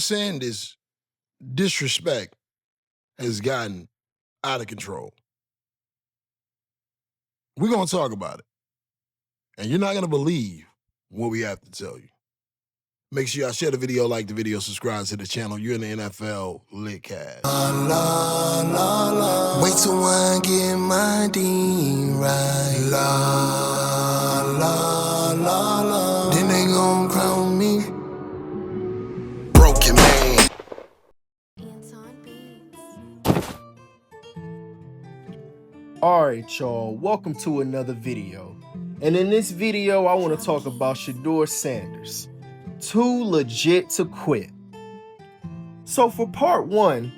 Sanders' disrespect has gotten out of control. We're going to talk about it. And you're not going to believe what we have to tell you. Make sure y'all share the video, like the video, subscribe to the channel. You're in the NFL Litcast. Wait till I get my D right. Then they gon' crown me broken man. Alright y'all, welcome to another video. And in this video, I want to talk about Shedeur Sanders. Too legit to quit. So for part one,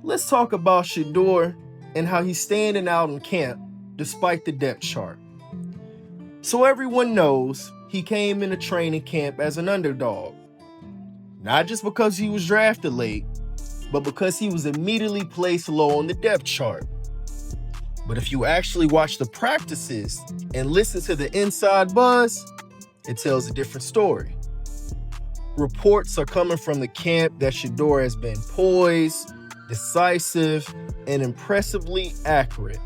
let's talk about Shedeur and how he's standing out in camp despite the depth chart. So everyone knows he came into training camp as an underdog. Not just because he was drafted late, but because he was immediately placed low on the depth chart. But if you actually watch the practices and listen to the inside buzz, it tells a different story. Reports are coming from the camp that Shedeur has been poised, decisive, and impressively accurate.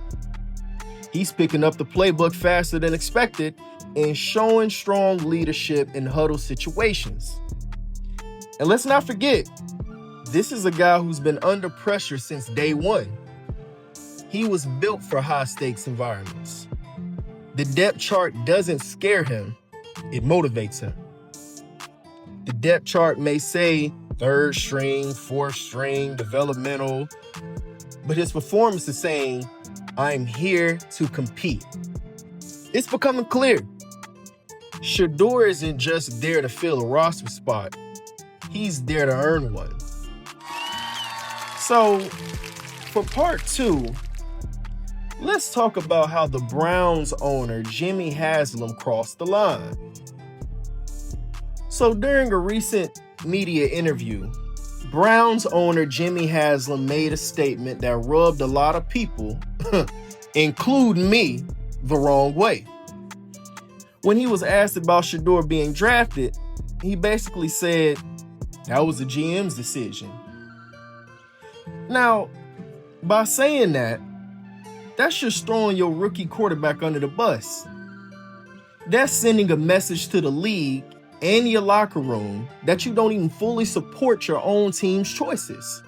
He's picking up the playbook faster than expected and showing strong leadership in huddle situations. And let's not forget, this is a guy who's been under pressure since day one. He was built for high-stakes environments. The depth chart doesn't scare him, it motivates him. The depth chart may say third string, fourth string, developmental, but his performance is saying, I'm here to compete. It's becoming clear. Shedeur isn't just there to fill a roster spot, he's there to earn one. So, for part two, let's talk about how the Browns owner, Jimmy Haslam, crossed the line. So during a recent media interview, Browns owner Jimmy Haslam made a statement that rubbed a lot of people, including me, the wrong way. When he was asked about Shedeur being drafted, he basically said that was the GM's decision. Now, by saying that, that's just throwing your rookie quarterback under the bus. That's sending a message to the league and your locker room that you don't even fully support your own team's choices.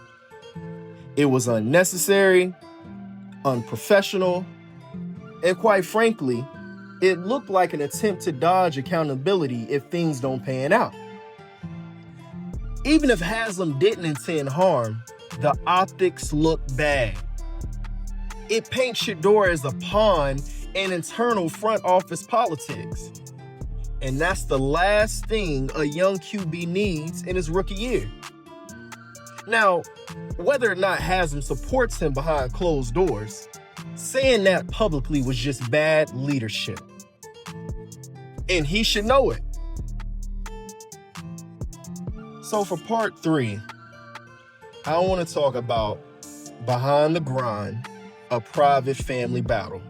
It was unnecessary, unprofessional, and quite frankly, it looked like an attempt to dodge accountability if things don't pan out. Even if Haslam didn't intend harm, the optics look bad. It paints Shedeur as a pawn in internal front office politics. And that's the last thing a young QB needs in his rookie year. Now, whether or not Haslam supports him behind closed doors, saying that publicly was just bad leadership. And he should know it. So for part three, I want to talk about Behind the Grind, a private family battle.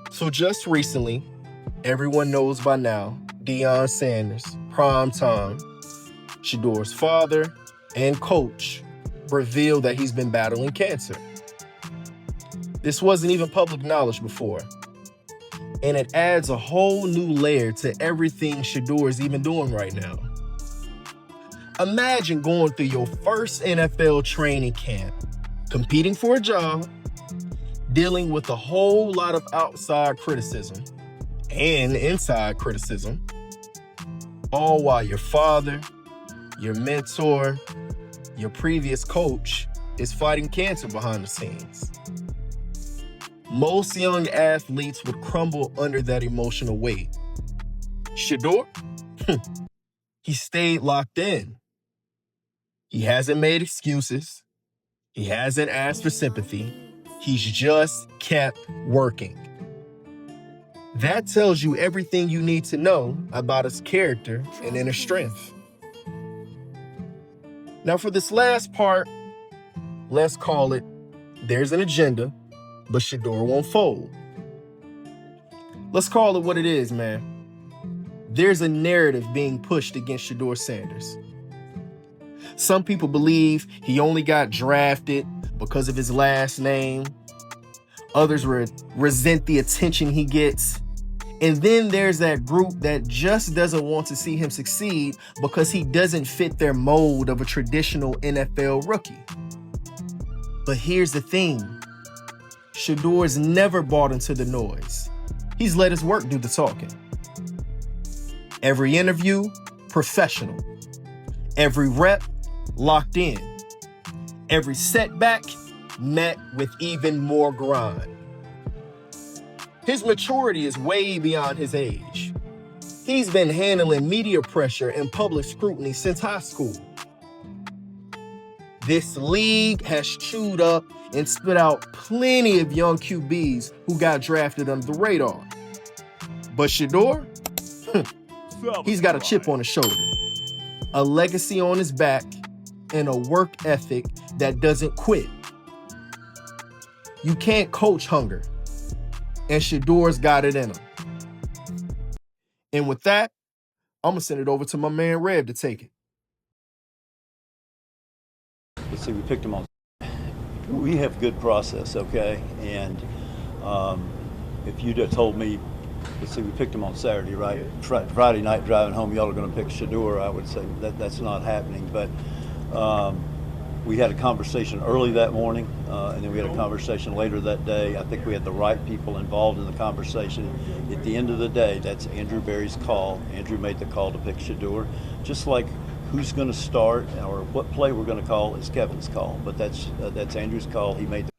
So just recently, everyone knows by now, Shedeur Sanders, prime time, Shedeur's father and coach, revealed that he's been battling cancer. This wasn't even public knowledge before, and it adds a whole new layer to everything Shedeur is even doing right now. Imagine going through your first NFL training camp, competing for a job, dealing with a whole lot of outside criticism and inside criticism, all while your father, your mentor, your previous coach is fighting cancer behind the scenes. Most young athletes would crumble under that emotional weight. Shedeur? He stayed locked in. He hasn't made excuses. He hasn't asked for sympathy. He's just kept working. That tells you everything you need to know about his character and inner strength. Now for this last part, let's call it, there's an agenda, but Shedeur won't fold. Let's call it what it is, man. There's a narrative being pushed against Shedeur Sanders. Some people believe he only got drafted because of his last name. Others resent the attention he gets. And then there's that group that just doesn't want to see him succeed because he doesn't fit their mold of a traditional NFL rookie. But here's the thing. Shedeur's never bought into the noise. He's let his work do the talking. Every interview, professional. Every rep, locked in. Every setback, met with even more grind. His maturity is way beyond his age. He's been handling media pressure and public scrutiny since high school. This league has chewed up and spit out plenty of young QBs who got drafted under the radar. But Shedeur, he's got a chip on his shoulder, a legacy on his back, and a work ethic that doesn't quit. You can't coach hunger, and Shedeur's got it in him. And with that, I'm gonna send it over to my man Reb to take it. Let's see, we picked him on. We have good process, okay? And if you'd have told me, let's see, we picked him on Saturday, right? Friday night driving home, y'all are going to pick Shedeur, I would say that's not happening. But we had a conversation early that morning, and then we had a conversation later that day. I think we had the right people involved in the conversation. At the end of the day, that's Andrew Berry's call. Andrew made the call to pick Shedeur. Just like who's going to start or what play we're going to call is Kevin's call, but that's Andrew's call. He made.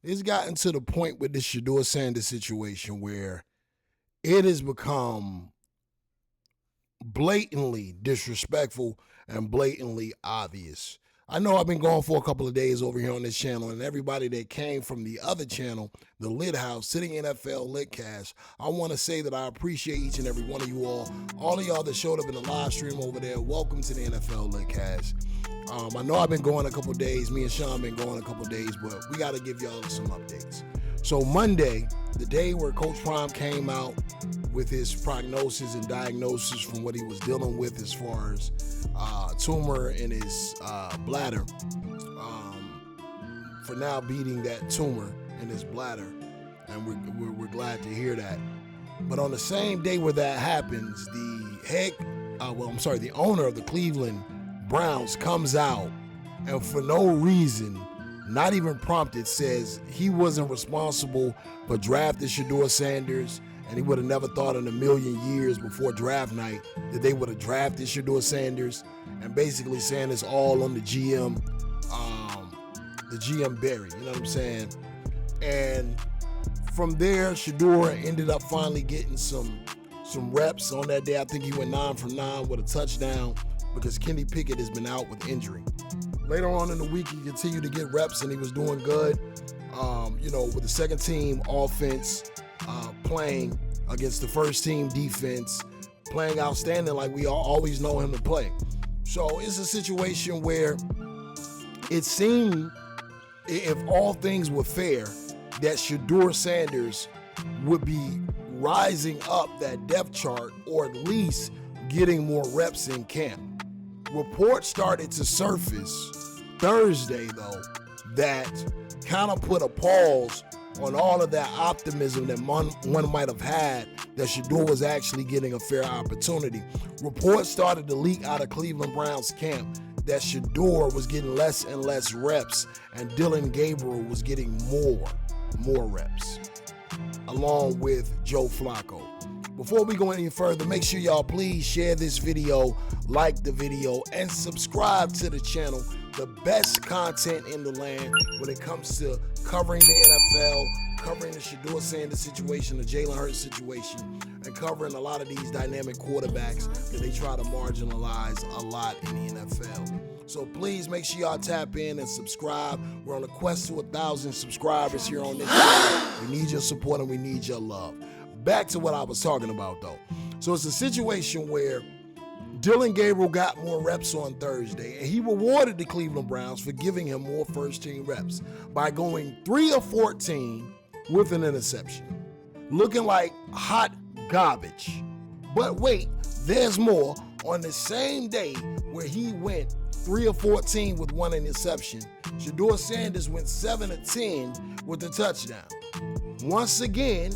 It's gotten to the point with this Shedeur Sanders situation where it has become blatantly disrespectful and blatantly obvious. I know I've been gone for a couple of days over here on this channel, and everybody that came from the other channel, the Lit House, Sitting NFL Litcast, I want to say that I appreciate each and every one of you all of y'all that showed up in the live stream over there. Welcome to the NFL Litcast. I know I've been going a couple of days. Me and Sean been going a couple of days, but we got to give y'all some updates. So Monday, the day where Coach Prime came out with his prognosis and diagnosis from what he was dealing with as far as tumor in his bladder, for now beating that tumor in his bladder, and we're glad to hear that. But on the same day where that happens, the owner of the Cleveland Browns comes out and for no reason, not even prompted, says he wasn't responsible for drafting Shedeur Sanders, and he would have never thought in a million years before draft night that they would have drafted Shedeur Sanders, and basically saying it's all on the GM Berry, you know what I'm saying? And from there, Shedeur ended up finally getting some reps on that day. I think he went 9 for 9 with a touchdown because Kenny Pickett has been out with injury. Later on in the week, he continued to get reps and he was doing good, with the second team offense, playing against the first team defense, playing outstanding like we always know him to play. So it's a situation where it seemed, if all things were fair, that Shedeur Sanders would be rising up that depth chart or at least getting more reps in camp. Reports started to surface Thursday, though, that kind of put a pause on all of that optimism that one might have had that Shedeur was actually getting a fair opportunity. Reports started to leak out of Cleveland Browns camp that Shedeur was getting less and less reps and Dylan Gabriel was getting more reps, along with Joe Flacco. Before we go any further, make sure y'all please share this video, like the video, and subscribe to the channel. The best content in the land when it comes to covering the NFL, covering the Shedeur Sanders situation, the Jalen Hurts situation, and covering a lot of these dynamic quarterbacks that they try to marginalize a lot in the NFL. So please make sure y'all tap in and subscribe. We're on a quest to 1,000 subscribers here on this channel. We need your support and we need your love. Back to what I was talking about, though. So it's a situation where Dylan Gabriel got more reps on Thursday, and he rewarded the Cleveland Browns for giving him more first-team reps by going 3 of 14 with an interception, looking like hot garbage. But wait, there's more. On the same day where he went 3 of 14 with 1 interception. Shedeur Sanders went 7 of 10 with the touchdown. Once again,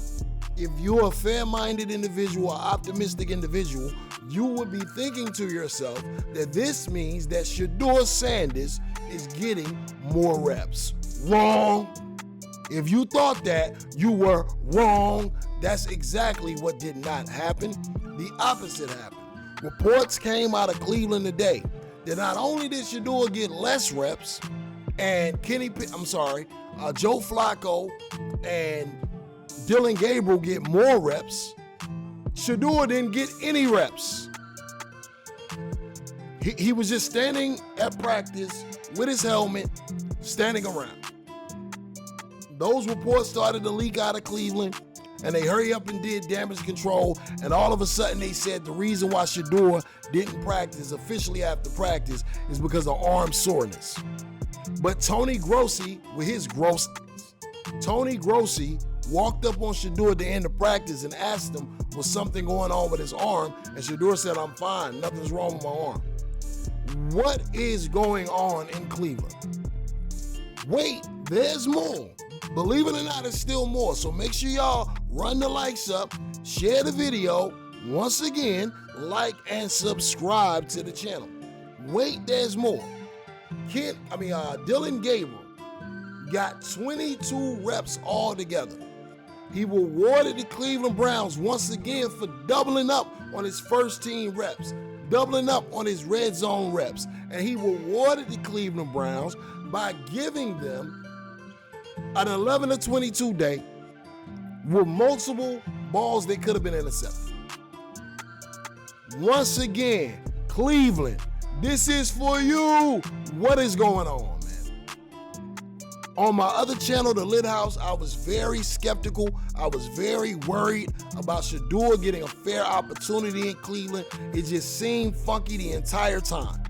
if you're a fair-minded individual, or optimistic individual, you would be thinking to yourself that this means that Shedeur Sanders is getting more reps. Wrong. If you thought that, you were wrong. That's exactly what did not happen. The opposite happened. Reports came out of Cleveland today that not only did Shedeur get less reps, and Joe Flacco and Dylan Gabriel get more reps, Shedeur didn't get any reps. He was just standing at practice with his helmet, standing around. Those reports started to leak out of Cleveland, and they hurry up and did damage control, and all of a sudden they said the reason why Shedeur didn't practice officially after practice is because of arm soreness. But Tony Grossi, with his grossness, Tony Grossi walked up on Shedeur at the end of practice and asked him, was something going on with his arm? And Shedeur said, I'm fine, nothing's wrong with my arm. What is going on in Cleveland? Wait, there's more. Believe it or not, there's still more. So make sure y'all run the likes up, share the video. Once again, like and subscribe to the channel. Wait, there's more. Dylan Gabriel got 22 reps altogether. He rewarded the Cleveland Browns once again for doubling up on his first team reps, doubling up on his red zone reps. And he rewarded the Cleveland Browns by giving them an 11 to 22 day with multiple balls that could have been intercepted. Once again, Cleveland, this is for you. What is going on, man? On my other channel, The Lit House, I was very skeptical. I was very worried about Shedeur getting a fair opportunity in Cleveland. It just seemed funky the entire time.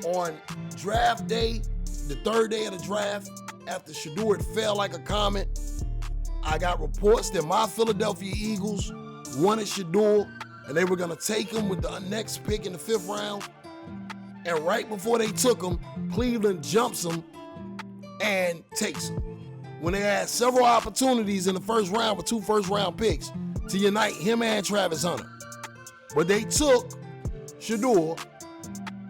On draft day, the third day of the draft, after Shedeur had fell like a comet, I got reports that my Philadelphia Eagles wanted Shedeur, and they were going to take him with the next pick in the 5th round. And right before they took him, Cleveland jumps him and takes him. When they had several opportunities in the 1st round with 2 first-round picks to unite him and Travis Hunter. But they took Shedeur,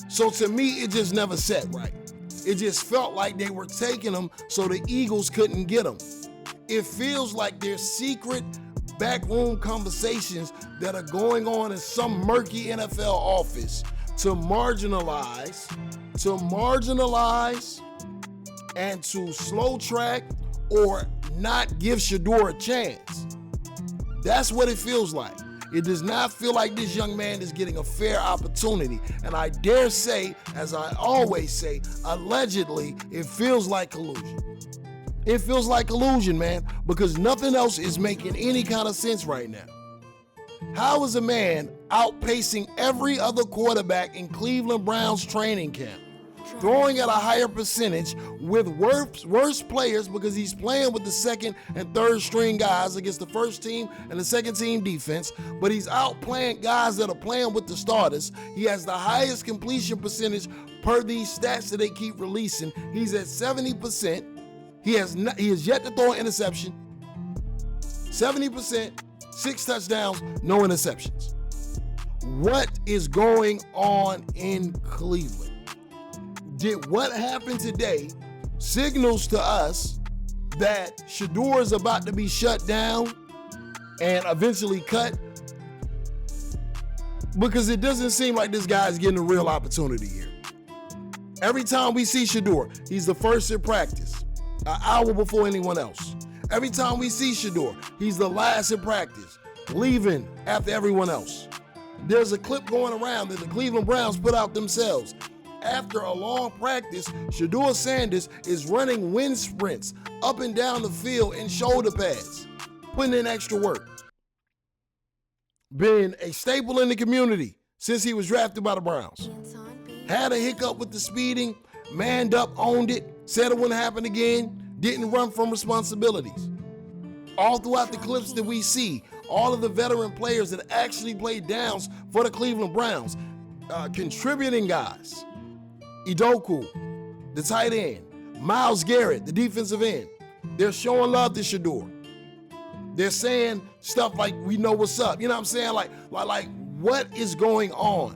so to me, it just never set right. It just felt like they were taking him so the Eagles couldn't get him. It feels like there's secret backroom conversations that are going on in some murky NFL office to marginalize, and to slow track or not give Shedeur a chance. That's what it feels like. It does not feel like this young man is getting a fair opportunity. And I dare say, as I always say, allegedly, it feels like collusion. It feels like collusion, man, because nothing else is making any kind of sense right now. How is a man outpacing every other quarterback in Cleveland Browns training camp, throwing at a higher percentage with worse players because he's playing with the 2nd and 3rd string guys against the 1st team and the 2nd team defense, but he's outplaying guys that are playing with the starters. He has the highest completion percentage per these stats that they keep releasing. He's at 70%. He has yet to throw an interception. 70%, 6 touchdowns, no interceptions. What is going on in Cleveland? Did what happened today signals to us that Shedeur is about to be shut down and eventually cut? Because it doesn't seem like this guy is getting a real opportunity here. Every time we see Shedeur, he's the first in practice, an hour before anyone else. Every time we see Shedeur, he's the last in practice, leaving after everyone else. There's a clip going around that the Cleveland Browns put out themselves. After a long practice, Shedeur Sanders is running wind sprints up and down the field in shoulder pads, putting in extra work. Been a staple in the community since he was drafted by the Browns. Had a hiccup with the speeding, manned up, owned it, said it wouldn't happen again, didn't run from responsibilities. All throughout the clips that we see, all of the veteran players that actually played downs for the Cleveland Browns, contributing guys, Idoku, the tight end, Myles Garrett, the defensive end. They're showing love to Shedeur. They're saying stuff like, we know what's up. You know what I'm saying? Like what is going on?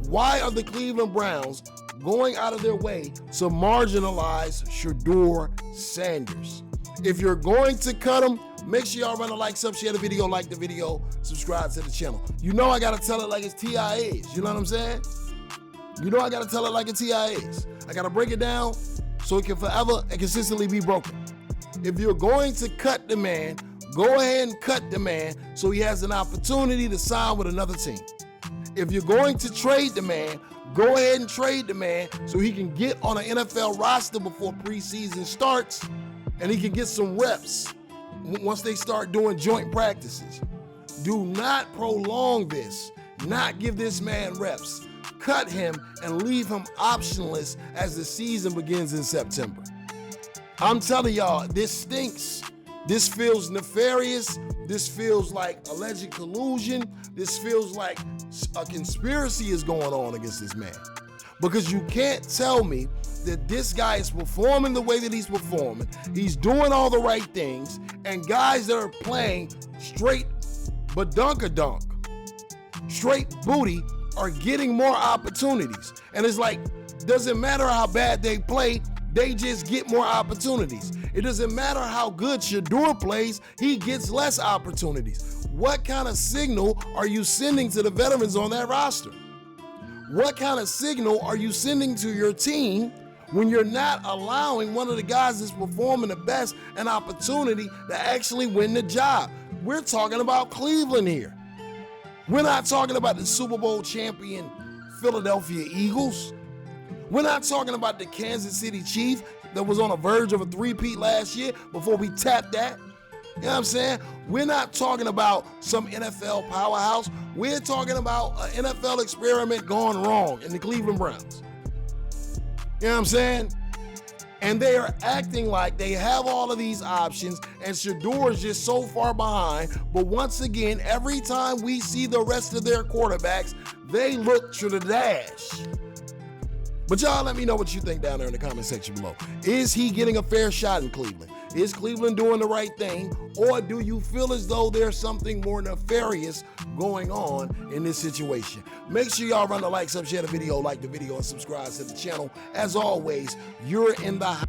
Why are the Cleveland Browns going out of their way to marginalize Shedeur Sanders? If you're going to cut him, make sure y'all run a like, sub, share the video, like the video, subscribe to the channel. You know I gotta tell it like it's TIAs. You know what I'm saying? You know I gotta tell it like it's TIAs. I gotta break it down so it can forever and consistently be broken. If you're going to cut the man, go ahead and cut the man so he has an opportunity to sign with another team. If you're going to trade the man, go ahead and trade the man so he can get on an NFL roster before preseason starts and he can get some reps once they start doing joint practices. Do not prolong this. Not give this man reps. Cut him and leave him optionless as the season begins in September. I'm telling y'all, this stinks. This feels nefarious. This feels like alleged collusion. This feels like a conspiracy is going on against this man. Because you can't tell me that this guy is performing the way that he's performing. He's doing all the right things. And guys that are playing straight badunk-a-dunk, straight booty, are getting more opportunities. And it's like, doesn't matter how bad they play, they just get more opportunities. It doesn't matter how good Shedeur plays, he gets less opportunities. What kind of signal are you sending to the veterans on that roster? What kind of signal are you sending to your team when you're not allowing one of the guys that's performing the best an opportunity to actually win the job? We're talking about Cleveland here. We're not talking about the Super Bowl champion Philadelphia Eagles. We're not talking about the Kansas City Chiefs that was on the verge of a three-peat last year before we tapped that. You know what I'm saying? We're not talking about some NFL powerhouse. We're talking about an NFL experiment gone wrong in the Cleveland Browns. You know what I'm saying? And they are acting like they have all of these options and Shedeur is just so far behind. But once again, every time we see the rest of their quarterbacks, they look to the dash. But y'all let me know what you think down there in the comment section below. Is he getting a fair shot in Cleveland? Is Cleveland doing the right thing? Or do you feel as though there's something more nefarious going on in this situation? Make sure y'all run the like, sub, share the video, like the video, and subscribe to the channel. As always, you're in the